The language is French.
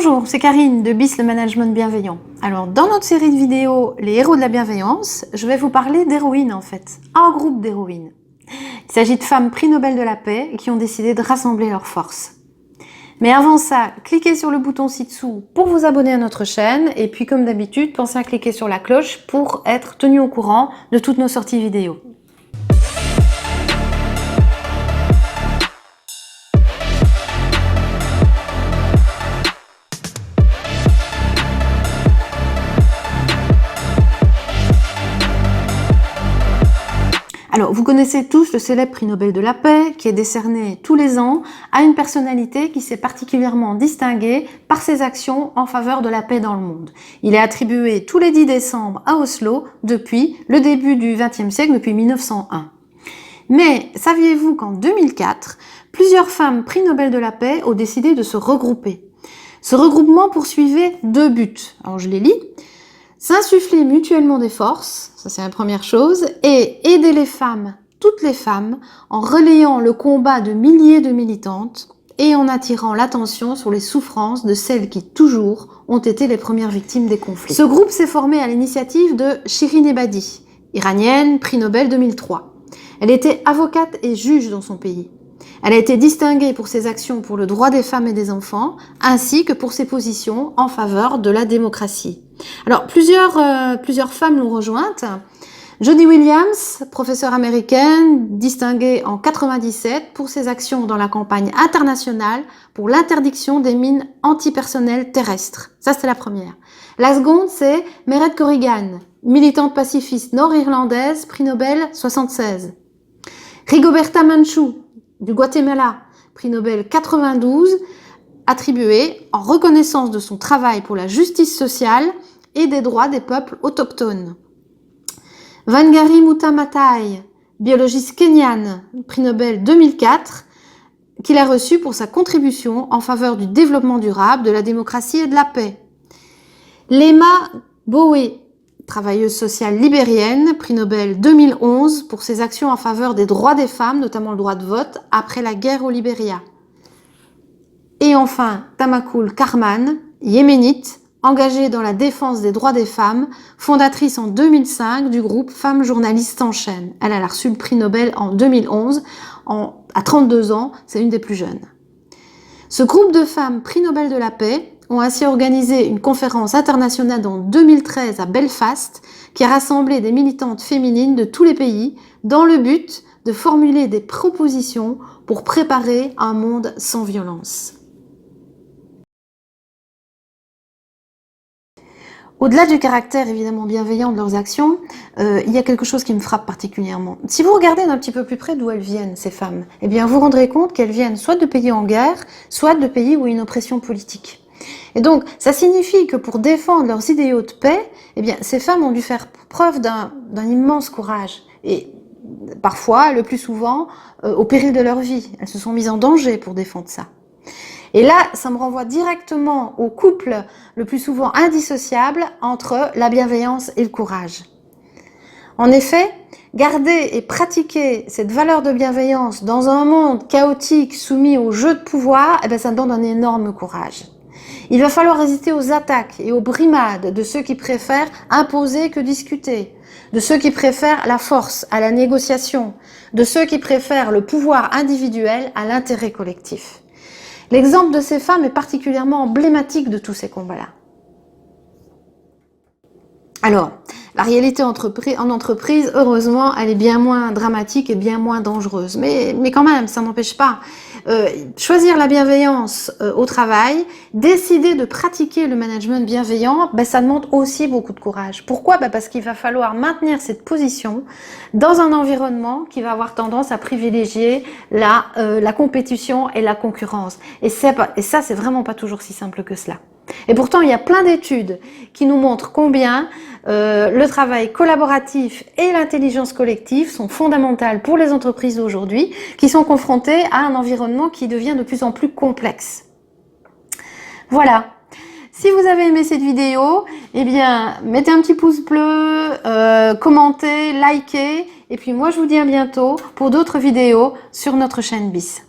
Bonjour, c'est Karine de BIS le management bienveillant. Alors dans notre série de vidéos Les héros de la bienveillance, je vais vous parler d'héroïnes en fait, un groupe d'héroïnes. Il s'agit de femmes prix Nobel de la paix qui ont décidé de rassembler leurs forces. Mais avant ça, cliquez sur le bouton ci-dessous pour vous abonner à notre chaîne et puis comme d'habitude, pensez à cliquer sur la cloche pour être tenu au courant de toutes nos sorties vidéo. Alors, vous connaissez tous le célèbre prix Nobel de la paix qui est décerné tous les ans à une personnalité qui s'est particulièrement distinguée par ses actions en faveur de la paix dans le monde. Il est attribué tous les 10 décembre à Oslo depuis le début du XXe siècle, depuis 1901. Mais saviez-vous qu'en 2004, plusieurs femmes prix Nobel de la paix ont décidé de se regrouper. Ce regroupement poursuivait deux buts. Alors, je les lis. S'insuffler mutuellement des forces, ça c'est la première chose, et aider les femmes, toutes les femmes, en relayant le combat de milliers de militantes et en attirant l'attention sur les souffrances de celles qui, toujours, ont été les premières victimes des conflits. Ce groupe s'est formé à l'initiative de Shirin Ebadi, iranienne, prix Nobel 2003. Elle était avocate et juge dans son pays. Elle a été distinguée pour ses actions pour le droit des femmes et des enfants, ainsi que pour ses positions en faveur de la démocratie. Alors, plusieurs femmes l'ont rejointe. Jody Williams, professeure américaine, distinguée en 97 pour ses actions dans la campagne internationale pour l'interdiction des mines antipersonnelles terrestres. Ça, c'est la première. La seconde, c'est Mairead Corrigan, militante pacifiste nord-irlandaise, prix Nobel 76. Rigoberta Menchú, du Guatemala, prix Nobel 92, attribué en reconnaissance de son travail pour la justice sociale et des droits des peuples autochtones. Wangari Maathai, biologiste kenyane, prix Nobel 2004, qu'il a reçu pour sa contribution en faveur du développement durable, de la démocratie et de la paix. Lema Bowe, travailleuse sociale libérienne, prix Nobel 2011 pour ses actions en faveur des droits des femmes, notamment le droit de vote, après la guerre au Libéria. Et enfin, Tamakul Karman, yéménite, engagée dans la défense des droits des femmes, fondatrice en 2005 du groupe Femmes journalistes en chaîne. Elle a reçu le prix Nobel en 2011, à 32 ans, c'est une des plus jeunes. Ce groupe de femmes prix Nobel de la paix ont ainsi organisé une conférence internationale en 2013 à Belfast qui a rassemblé des militantes féminines de tous les pays dans le but de formuler des propositions pour préparer un monde sans violence. Au-delà du caractère évidemment bienveillant de leurs actions, il y a quelque chose qui me frappe particulièrement. Si vous regardez d'un petit peu plus près d'où elles viennent, ces femmes, eh bien vous rendrez compte qu'elles viennent soit de pays en guerre, soit de pays où il y a une oppression politique. Et donc, ça signifie que pour défendre leurs idéaux de paix, eh bien, ces femmes ont dû faire preuve d'un immense courage. Et parfois, le plus souvent, au péril de leur vie. Elles se sont mises en danger pour défendre ça. Et là, ça me renvoie directement au couple le plus souvent indissociable entre la bienveillance et le courage. En effet, garder et pratiquer cette valeur de bienveillance dans un monde chaotique soumis au jeu de pouvoir, eh bien, ça demande un énorme courage. Il va falloir résister aux attaques et aux brimades de ceux qui préfèrent imposer que discuter, de ceux qui préfèrent la force à la négociation, de ceux qui préfèrent le pouvoir individuel à l'intérêt collectif. L'exemple de ces femmes est particulièrement emblématique de tous ces combats-là. Alors, la réalité en entreprise, heureusement, elle est bien moins dramatique et bien moins dangereuse. Mais quand même, ça n'empêche pas. Choisir la bienveillance au travail, décider de pratiquer le management bienveillant, ben, ça demande aussi beaucoup de courage. Pourquoi? Ben, parce qu'il va falloir maintenir cette position dans un environnement qui va avoir tendance à privilégier la compétition et la concurrence. Et ça, c'est vraiment pas toujours si simple que cela. Et pourtant, il y a plein d'études qui nous montrent combien le travail collaboratif et l'intelligence collective sont fondamentales pour les entreprises d'aujourd'hui qui sont confrontées à un environnement qui devient de plus en plus complexe. Voilà. Si vous avez aimé cette vidéo, eh bien, mettez un petit pouce bleu, commentez, likez, et puis moi je vous dis à bientôt pour d'autres vidéos sur notre chaîne BIS.